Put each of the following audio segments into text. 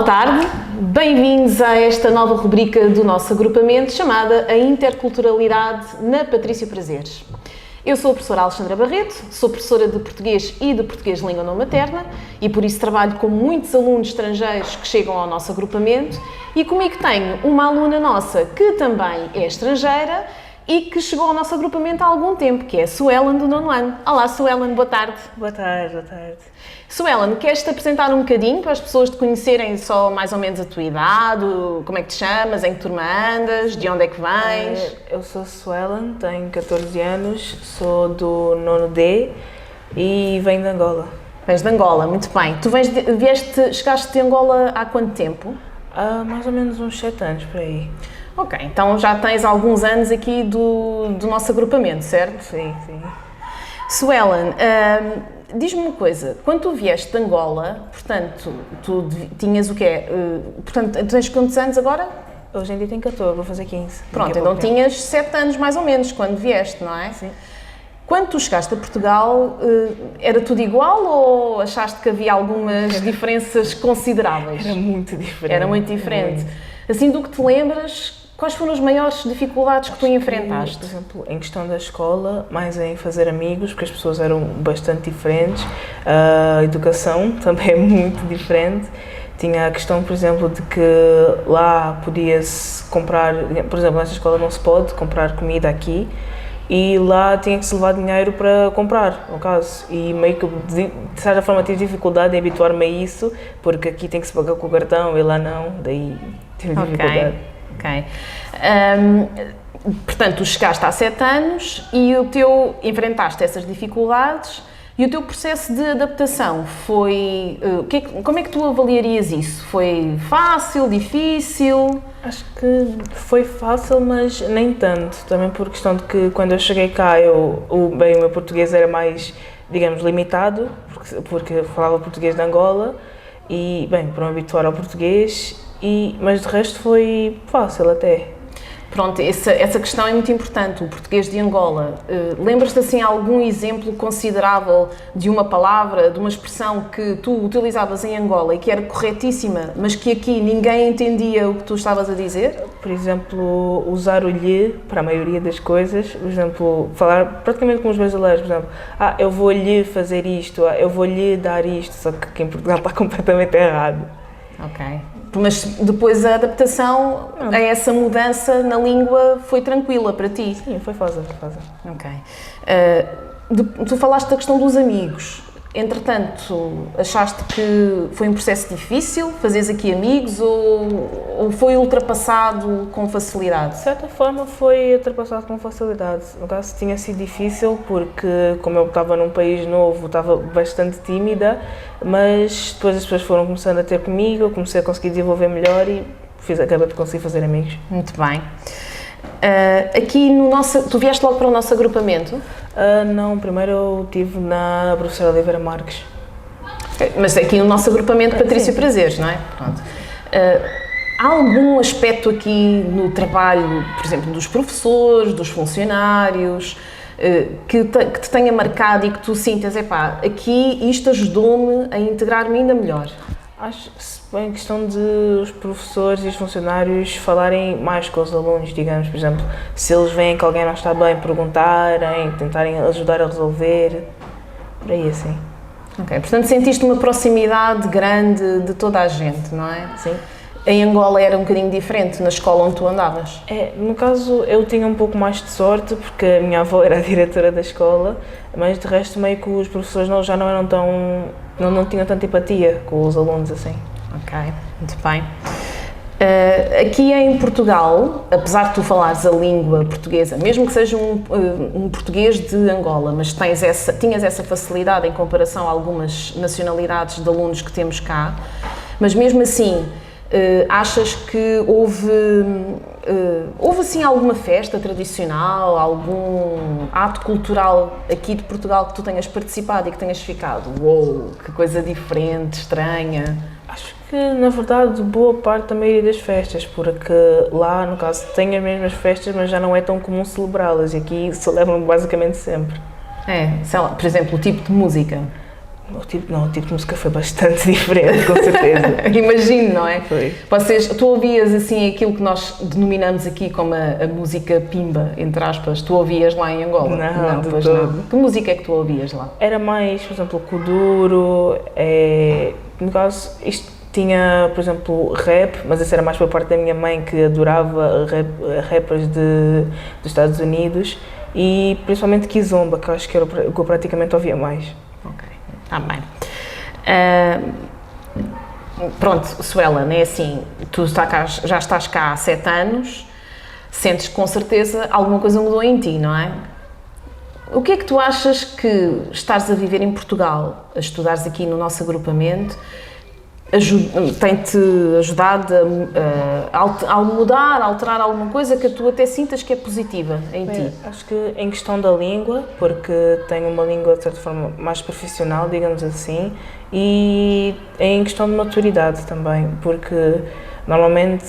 boa tarde. Bem-vindos a esta nova rubrica do nosso agrupamento chamada A Interculturalidade na Patrício Prazeres. Eu sou a professora Alexandra Barreto, sou professora de Português e de Português de Língua Não Materna e por isso trabalho com muitos alunos estrangeiros que chegam ao nosso agrupamento e comigo tenho uma aluna nossa que também é estrangeira e que chegou ao nosso agrupamento há algum tempo, que é a Suelen do nono ano. Olá Suelen, boa tarde. Boa tarde, boa tarde. Suelen, queres-te apresentar um bocadinho para as pessoas te conhecerem só mais ou menos a tua idade, como é que te chamas, em que turma andas, de onde é que vens? Eu sou Suelen, tenho 14 anos, sou do nono D e venho de Angola. Vens de Angola, muito bem. Tu chegaste de Angola há quanto tempo? Há mais ou menos uns 7 anos, por aí. Ok, então já tens alguns anos aqui do nosso agrupamento, certo? Sim, sim. Suelen, diz-me uma coisa, quando tu vieste de Angola, portanto, tu tinhas o quê? Portanto, tu tens quantos anos agora? Hoje em dia tenho 14, vou fazer 15. Pronto, então tinhas 7 anos mais ou menos quando vieste, não é? Sim. Quando tu chegaste a Portugal, era tudo igual ou achaste que havia algumas diferenças consideráveis? Era muito diferente. Era muito diferente. Assim, do que te lembras, quais foram as maiores dificuldades que tu enfrentaste? Por exemplo, em questão da escola, mais em fazer amigos, porque as pessoas eram bastante diferentes. A educação também é muito diferente. Tinha a questão, por exemplo, de que lá podia-se comprar, por exemplo, nesta escola não se pode comprar comida aqui, e lá tinha que se levar dinheiro para comprar, no caso, e meio que de certa forma tive dificuldade em habituar-me a isso, porque aqui tem que se pagar com o cartão e lá não, daí tive dificuldade. Ok. Portanto, tu chegaste há 7 anos e enfrentaste essas dificuldades e o teu processo de adaptação foi... como é que tu avaliarias isso? Foi fácil, difícil? Acho que foi fácil, mas nem tanto. Também por questão de que quando eu cheguei cá, o meu português era mais, digamos, limitado, porque eu falava português de Angola e, bem, para me habituar ao português, mas de resto foi fácil até. Pronto, essa questão é muito importante, o português de Angola. Lembras-te assim algum exemplo considerável de uma palavra, de uma expressão que tu utilizavas em Angola e que era corretíssima, mas que aqui ninguém entendia o que tu estavas a dizer? Por exemplo, usar o lhe para a maioria das coisas, por exemplo, falar praticamente como os brasileiros, por exemplo, eu vou lhe fazer isto, eu vou lhe dar isto, só que aqui em Portugal está completamente errado. Ok. Mas depois a adaptação a essa mudança na língua foi tranquila para ti? Sim, foi fácil. Ok. Tu falaste da questão dos amigos. Entretanto, achaste que foi um processo difícil fazeres aqui amigos ou foi ultrapassado com facilidade? De certa forma foi ultrapassado com facilidade. No caso tinha sido difícil porque, como eu estava num país novo, estava bastante tímida, mas depois as pessoas foram começando a ter comigo, eu comecei a conseguir desenvolver melhor e acabei por conseguir fazer amigos. Muito bem. Aqui tu vieste logo para o nosso agrupamento? Não, primeiro eu estive na professora Oliveira Marques. Mas aqui no nosso agrupamento Patrício Prazeres, não é? Pronto. Há algum aspecto aqui no trabalho, por exemplo, dos professores, dos funcionários, que te tenha marcado e que tu sintas, aqui isto ajudou-me a integrar-me ainda melhor? Acho que em questão de os professores e os funcionários falarem mais com os alunos, digamos, por exemplo, se eles veem que alguém não está bem, perguntarem, tentarem ajudar a resolver, por aí assim. Ok, portanto sentiste uma proximidade grande de toda a gente, não é? Sim. Em Angola era um bocadinho diferente, na escola onde tu andavas? No caso eu tinha um pouco mais de sorte, porque a minha avó era a diretora da escola, mas de resto meio que os professores já não eram não tinham tanta empatia com os alunos assim. Ok, muito bem. Aqui em Portugal, apesar de tu falares a língua portuguesa, mesmo que seja um português de Angola, mas tinhas essa facilidade em comparação a algumas nacionalidades de alunos que temos cá, mas mesmo assim, achas que houve assim alguma festa tradicional, algum ato cultural aqui de Portugal que tu tenhas participado e que tenhas ficado, uou, que coisa diferente, estranha? Acho que, na verdade, boa parte da maioria das festas, porque lá, no caso, tem as mesmas festas, mas já não é tão comum celebrá-las, e aqui celebram basicamente sempre. Sei lá, por exemplo, o tipo de música? O tipo de música foi bastante diferente, com certeza. Imagino, não é? Foi. Tu ouvias assim aquilo que nós denominamos aqui como a música pimba, entre aspas, tu ouvias lá em Angola? Não, de pois todo. não. Que música é que tu ouvias lá? Era mais, por exemplo, Kuduro, no caso, isto tinha, por exemplo, rap, mas isso era mais por parte da minha mãe, que adorava rappers dos Estados Unidos, e principalmente Kizomba, que eu acho que era o que eu praticamente ouvia mais. Ok, está bem. Pronto, Suellen, é assim, tu já estás cá há 7 anos, sentes que com certeza alguma coisa mudou em ti, não é? O que é que tu achas que estares a viver em Portugal, a estudares aqui no nosso agrupamento, tem-te ajudado a mudar, a alterar alguma coisa que tu até sintas que é positiva em ti? Acho que em questão da língua, porque tenho uma língua de certa forma mais profissional, digamos assim, e em questão de maturidade também, porque normalmente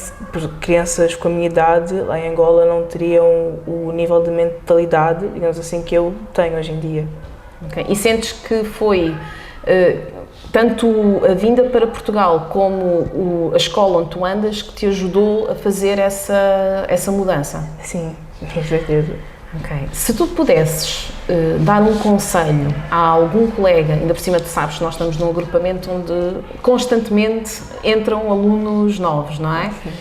crianças com a minha idade lá em Angola não teriam o nível de mentalidade, digamos assim, que eu tenho hoje em dia. Okay. E sentes que foi tanto a vinda para Portugal como a escola onde tu andas que te ajudou a fazer essa mudança? Sim, com certeza. Okay. Se tu pudesses dar um conselho a algum colega, ainda por cima tu sabes que nós estamos num agrupamento onde constantemente entram alunos novos, não é? Sim.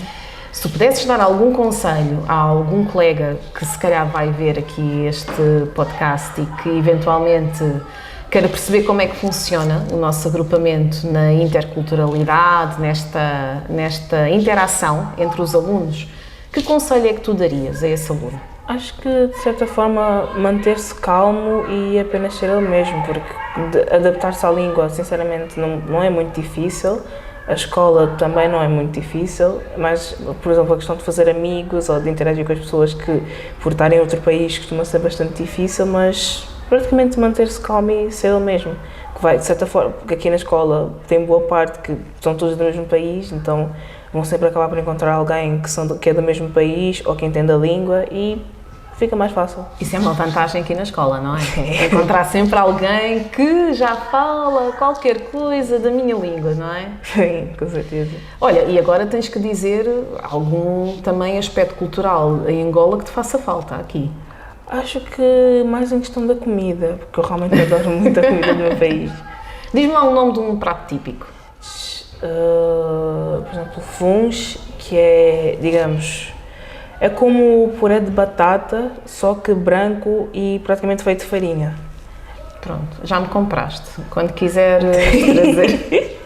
Se tu pudesses dar algum conselho a algum colega que se calhar vai ver aqui este podcast e que eventualmente queira perceber como é que funciona o nosso agrupamento na interculturalidade, nesta interação entre os alunos, que conselho é que tu darias a esse aluno? Acho que, de certa forma, manter-se calmo e apenas ser ele mesmo, porque adaptar-se à língua, sinceramente, não é muito difícil. A escola também não é muito difícil, mas, por exemplo, a questão de fazer amigos ou de interagir com as pessoas que, por estarem em outro país, costuma ser bastante difícil, mas praticamente manter-se calmo e ser ele mesmo. Que vai, de certa forma, porque aqui na escola tem boa parte que são todos do mesmo país, então vão sempre acabar por encontrar alguém que é do mesmo país ou que entende a língua e fica mais fácil. Isso é uma vantagem aqui na escola, não é? Encontrar sempre alguém que já fala qualquer coisa da minha língua, não é? Sim, com certeza. Olha, e agora tens que dizer algum também aspecto cultural em Angola que te faça falta aqui. Acho que mais em questão da comida, porque eu realmente adoro muito a comida do meu país. Diz-me lá o nome de um prato típico. Por exemplo, funs, que é, digamos, é como o puré de batata, só que branco e praticamente feito de farinha. Pronto, já me compraste. Quando quiser trazer.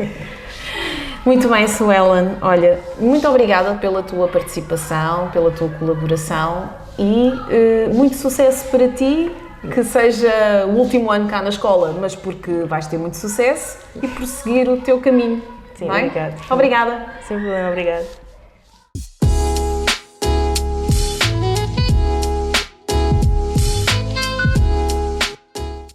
Muito bem, Suellen. Olha, muito obrigada pela tua participação, pela tua colaboração e muito sucesso para ti, que seja o último ano cá na escola, mas porque vais ter muito sucesso e prosseguir o teu caminho. Sim, não é? obrigada. Obrigada. Sem problema, obrigada.